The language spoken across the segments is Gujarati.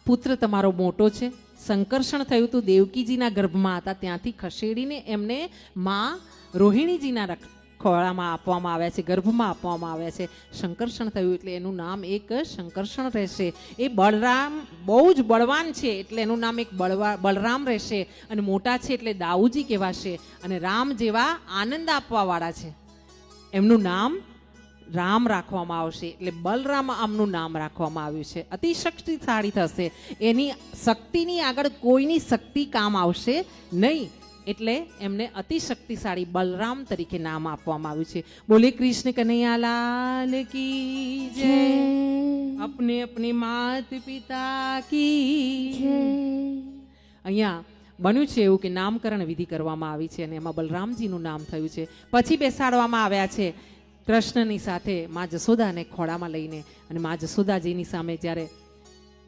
પુત્ર તમારો મોટો છે. સંકર્ષણ થયું હતું, દેવકીજીના ગર્ભમાં હતા, ત્યાંથી ખસેડીને એમને માં રોહિણીજીના ખોળામાં આપવામાં આવ્યા છે, ગર્ભમાં આપવામાં આવ્યા છે. સંકર્ષણ થયું એટલે એનું નામ એક સંકર્ષણ રહેશે. એ બળરામ બહુ જ બળવાન છે એટલે એનું નામ એક બલરામ રહેશે. અને મોટા છે એટલે દાઉજી કહેવાશે. અને રામ જેવા આનંદ આપવાવાળા છે, એમનું નામ રામ રાખવામાં આવશે. એટલે બલરામ આમનું નામ રાખવામાં આવ્યું છે. અતિ શક્તિશાળી થશે, એની શક્તિની આગળ કોઈની શક્તિ કામ આવશે નહીં, એટલે એમને અતિ શક્તિશાળી બલરામ તરીકે નામ આપવામાં આવ્યું છે. બોલે કૃષ્ણ કનૈયાલાલ કી જય. અપને અપને માત પિતા કી જય. અહીંયા બન્યું છે એવું કે નામકરણ વિધિ કરવામાં આવી છે અને એમાં બલરામજીનું નામ થયું છે. પછી બેસાડવામાં આવ્યા છે કૃષ્ણની સાથે મા જશોદાને ખોળામાં લઈને. અને મા જશોદાજીની સામે જ્યારે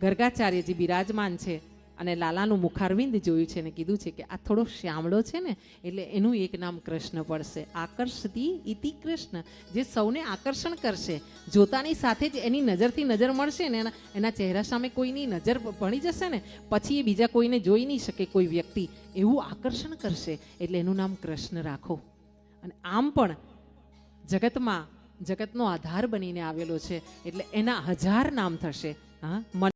ગર્ગાચાર્યજી બિરાજમાન છે અને લાલાનું મુખારવિંદ જોયું છે ને કીધું છે કે આ થોડો શ્યામળો છે ને એટલે એનું એક નામ કૃષ્ણ પડશે. આકર્ષતી ઇતિ કૃષ્ણ, જે સૌને આકર્ષણ કરશે. જોતાની સાથે જ એની નજરથી નજર મળશે ને, એના ચહેરા સામે કોઈની નજર પડી જશે ને પછી એ બીજા કોઈને જોઈ નહીં શકે કોઈ વ્યક્તિ, એવું આકર્ષણ કરશે. એટલે એનું નામ કૃષ્ણ રાખો. અને આમ પણ જગતમાં જગતનો આધાર બનીને આવેલો છે એટલે એના 1000 નામ થશે. હા.